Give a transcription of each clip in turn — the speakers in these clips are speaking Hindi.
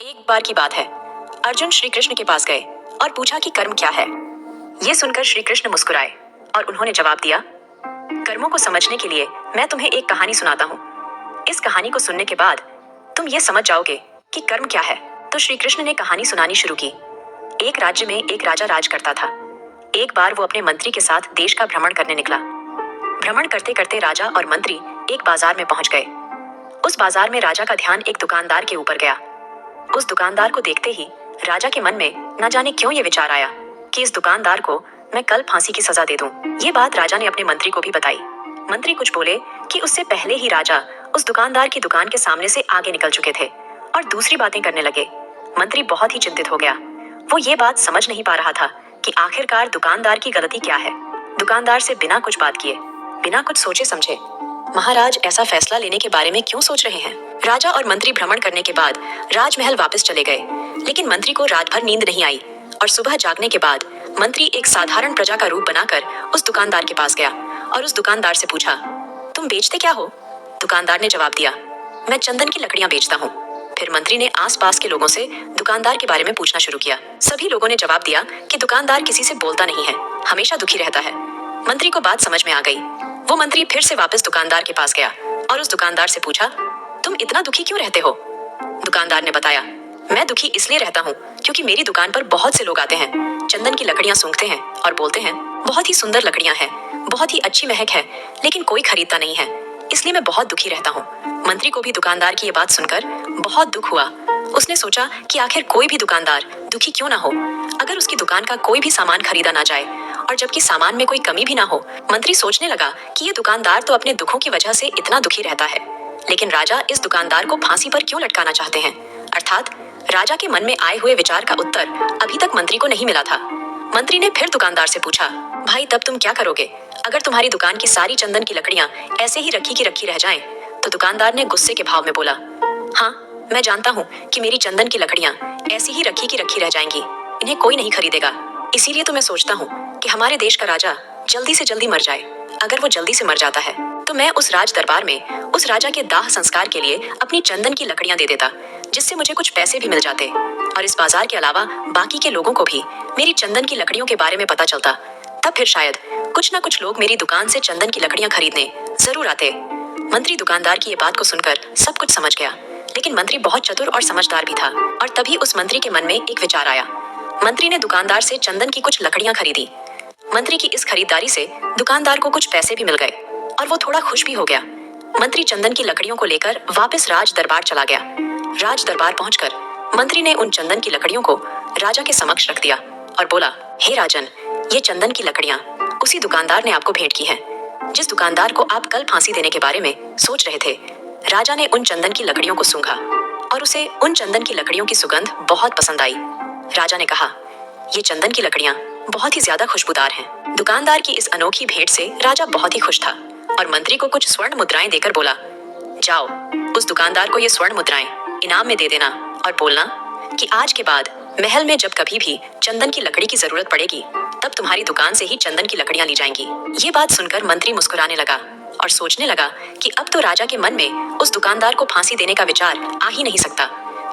एक बार की बात है, अर्जुन श्री कृष्ण के पास गए और पूछा कि कर्म क्या है। ये सुनकर श्री कृष्ण मुस्कुराए और उन्होंने जवाब दिया, कर्मों को समझने के लिए मैं तुम्हें एक कहानी सुनाता हूँ। इस कहानी को सुनने के बाद तुम ये समझ जाओगे कि कर्म क्या है। तो श्री कृष्ण ने कहानी सुनानी शुरू की। एक राज्य में एक राजा राज करता था। एक बार वो अपने मंत्री के साथ देश का भ्रमण करने निकला। भ्रमण करते करते राजा और मंत्री एक बाजार में पहुंच गए। उस बाजार में राजा का ध्यान एक दुकानदार के ऊपर गया। उस दुकानदार को देखते ही राजा के मन में न जाने क्यों ये विचार आया कि इस दुकानदार को मैं कल फांसी की सजा दे दूं। ये बात राजा ने अपने मंत्री को भी बताई। मंत्री कुछ बोले कि उससे पहले ही राजा उस दुकानदार की दुकान के सामने से आगे निकल चुके थे और दूसरी बातें करने लगे। मंत्री बहुत ही चिंतित हो गया। वो ये बात समझ नहीं पा रहा था कि आखिरकार दुकानदार की गलती क्या है। दुकानदार से बिना कुछ बात किए, बिना कुछ सोचे समझे, महाराज ऐसा फैसला लेने के बारे में क्यों सोच रहे हैं। राजा और मंत्री भ्रमण करने के बाद राजमहल वापस चले गए, लेकिन मंत्री को रात भर नींद नहीं आई और सुबह जागने के बाद मंत्री एक साधारण प्रजा का रूप बनाकर उस दुकानदार के पास गया और उस दुकानदार से पूछा, तुम बेचते क्या हो? दुकानदार ने जवाब दिया, मैं चंदन की लकड़ियां बेचता हूँ। फिर मंत्री ने आसपास के लोगों से दुकानदार के बारे में पूछना शुरू किया। सभी लोगों ने जवाब दिया कि दुकानदार किसी से बोलता नहीं है, हमेशा दुखी रहता है। मंत्री को बात समझ में आ गई। वो मंत्री फिर से वापस दुकानदार के पास गया और उस दुकानदार से पूछा, तुम इतना दुखी क्यों रहते हो? दुकानदार ने बताया, मैं दुखी इसलिए रहता हूँ क्योंकि मेरी दुकान पर बहुत से लोग आते हैं, चंदन की लकड़ियां सूंघते हैं और बोलते हैं, बहुत ही सुंदर लकड़ियां हैं, बहुत ही अच्छी महक है, लेकिन कोई खरीदता नहीं है, इसलिए मैं बहुत दुखी रहता हूँ। मंत्री को भी दुकानदार की ये बात सुनकर बहुत दुख हुआ। उसने सोचा कि आखिर कोई भी दुकानदार दुखी क्यों ना हो अगर उसकी दुकान का कोई भी सामान खरीदा ना जाए, और जबकि सामान में कोई कमी भी ना हो। मंत्री सोचने लगा कि ये दुकानदार तो अपने दुखों की वजह से इतना दुखी रहता है, लेकिन राजा इस दुकानदार को फांसी पर क्यों लटकाना चाहते हैं। अर्थात राजा के मन में आए हुए विचार का उत्तर अभी तक मंत्री को नहीं मिला था। मंत्री ने फिर दुकानदार से पूछा, भाई तब तुम क्या करोगे अगर तुम्हारी दुकान की सारी चंदन की लकड़ियां ऐसे ही रखी की रखी रह जाएं? तो दुकानदार ने गुस्से के भाव में बोला, हाँ मैं जानता हूँ कि मेरी चंदन की लकड़ियां ऐसी ही रखी की रखी रह जाएंगी, इन्हें कोई नहीं खरीदेगा। इसीलिए तो मैं सोचता हूँ कि हमारे देश का राजा जल्दी से जल्दी मर जाए। अगर वो जल्दी से मर जाता है तो मैं उस राज दरबार में उस राजा के दाह संस्कार के लिए अपनी चंदन की लकड़ियां दे देता, जिससे मुझे कुछ पैसे भी मिल जाते और इस बाजार के अलावा बाकी के लोगों को भी मेरी चंदन की लकड़ियों के बारे में पता चलता। तब फिर शायद कुछ ना कुछ लोग मेरी दुकान से चंदन की लकड़ियां खरीदने जरूर आते। मंत्री दुकानदार की ये बात को सुनकर सब कुछ समझ गया, लेकिन मंत्री बहुत चतुर और समझदार भी था। और तभी उस मंत्री के मन में एक विचार आया। मंत्री ने दुकानदार से चंदन की कुछ लकड़ियां खरीदी। मंत्री की इस खरीदारी से दुकानदार को कुछ पैसे भी मिल गए और वो थोड़ा खुश भी हो गया। मंत्री चंदन की लकड़ियों को लेकर वापस राज दरबार चला गया। राज दरबार पहुंचकर मंत्री ने उन चंदन की लकड़ियों को राजा के समक्ष रख दिया और बोला, हे राजन, ये चंदन की लकड़ियां उसी दुकानदार ने आपको भेंट की हैं, जिस दुकानदार को आप कल फांसी देने के बारे में सोच रहे थे। राजा ने उन चंदन की लकड़ियों को सूंघा और उसे उन चंदन की लकड़ियों की सुगंध बहुत पसंद आई। राजा ने कहा, ये चंदन की लकड़ियां बहुत ही ज्यादा खुशबूदार हैं। दुकानदार की इस अनोखी भेंट से राजा बहुत ही खुश था और मंत्री को कुछ स्वर्ण मुद्राएं देकर बोला, जाओ उस दुकानदार को ये स्वर्ण मुद्राएं इनाम में दे देना और बोलना कि आज के बाद महल में जब कभी भी चंदन की लकड़ी की जरूरत पड़ेगी तब तुम्हारी दुकान से ही चंदन की लकड़ियां ली जाएंगी। ये बात सुनकर मंत्री मुस्कुराने लगा और सोचने लगा कि अब तो राजा के मन में उस दुकानदार को फांसी देने का विचार आ ही नहीं सकता,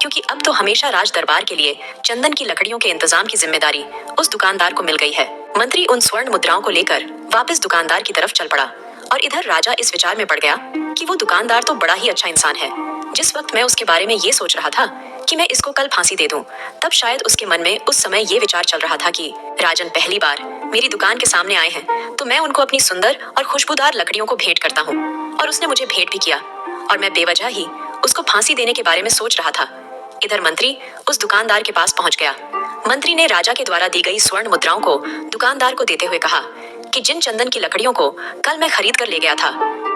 क्योंकि अब तो हमेशा राज दरबार के लिए चंदन की लकड़ियों के इंतजाम की जिम्मेदारी उस दुकानदार को मिल गई है। मंत्री उन स्वर्ण मुद्राओं को लेकर वापस दुकानदार की तरफ चल पड़ा और इधर राजा इस विचार में पड़ गया कि वो दुकानदार तो बड़ा ही अच्छा इंसान है। जिस वक्त मैं उसके बारे में ये सोच रहा था कि मैं इसको कल फांसी दे दूं, तब शायद उसके मन में उस समय ये विचार चल रहा था कि राजन पहली बार मेरी दुकान के सामने आए हैं तो मैं उनको अपनी सुंदर और खुशबूदार लकड़ियों को भेंट करता हूँ, और उसने मुझे भेंट भी किया और मैं बेवजह ही उसको फांसी देने के बारे में सोच रहा था। इधर मंत्री उस दुकानदार के पास पहुंच गया। मंत्री ने राजा के द्वारा दी गई स्वर्ण मुद्राओं को दुकानदार को देते हुए कहा कि जिन चंदन की लकड़ियों को कल मैं खरीद कर ले गया था,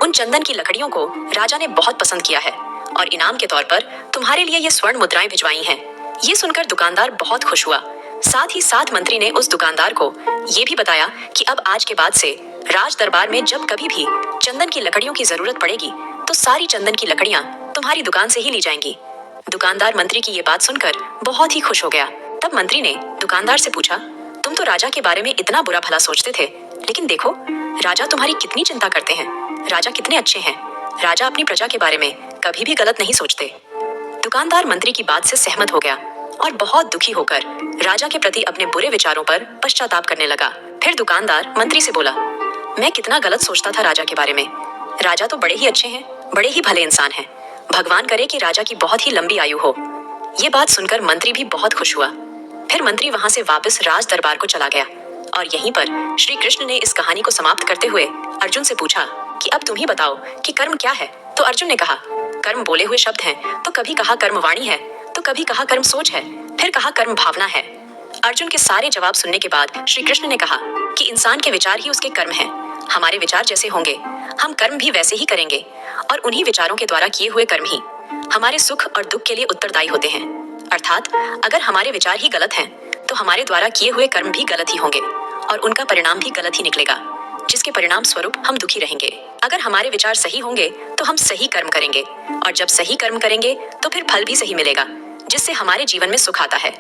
उन चंदन की लकड़ियों को राजा ने बहुत पसंद किया है और इनाम के तौर पर तुम्हारे लिए ये स्वर्ण मुद्राएं भिजवाई हैं। ये सुनकर दुकानदार बहुत खुश हुआ। साथ ही साथ मंत्री ने उस दुकानदार को ये भी बताया कि अब आज के बाद से राज दरबार में जब कभी भी चंदन की लकड़ियों की जरूरत पड़ेगी तो सारी चंदन की लकड़ियां तुम्हारी दुकान से ही ली जाएंगी। दुकानदार मंत्री की ये बात सुनकर बहुत ही खुश हो गया। तब मंत्री ने दुकानदार से पूछा, तुम तो राजा के बारे में इतना बुरा भला सोचते थे, लेकिन देखो राजा तुम्हारी कितनी चिंता करते हैं, राजा कितने अच्छे हैं, राजा अपनी प्रजा के बारे में कभी भी गलत नहीं सोचते। दुकानदार मंत्री की बात से सहमत हो गया और बहुत दुखी होकर राजा के प्रति अपने बुरे विचारों पर पश्चाताप करने लगा। फिर दुकानदार मंत्री से बोला, मैं कितना गलत सोचता था राजा के बारे में। राजा तो बड़े ही अच्छे हैं, बड़े ही भले इंसान हैं। भगवान करे कि राजा की बहुत ही लंबी आयु हो। ये बात सुनकर मंत्री भी बहुत खुश हुआ। फिर मंत्री वहां से वापस राज दरबार को चला गया और यहीं पर श्री कृष्ण ने इस कहानी को समाप्त करते हुए अर्जुन से पूछा कि अब तुम ही बताओ कि कर्म क्या है। तो अर्जुन ने कहा, कर्म बोले हुए शब्द हैं, तो कभी कहा कर्म वाणी है, तो कभी कहा कर्म सोच है, फिर कहा कर्म भावना है। अर्जुन के सारे जवाब सुनने के बाद श्री कृष्ण ने कहा कि इंसान के विचार ही उसके कर्म हैं। हमारे विचार जैसे होंगे हम कर्म भी वैसे ही करेंगे और उन्हीं विचारों के द्वारा किए हुए कर्म ही हमारे सुख और दुख के लिए उत्तरदायी होते हैं। अर्थात अगर हमारे विचार ही गलत हैं तो हमारे द्वारा किए हुए कर्म भी गलत ही होंगे और उनका परिणाम भी गलत ही निकलेगा, जिसके परिणाम स्वरूप हम दुखी रहेंगे। अगर हमारे विचार सही होंगे तो हम सही कर्म करेंगे और जब सही कर्म करेंगे तो फिर फल भी सही मिलेगा, जिससे हमारे जीवन में सुख आता है।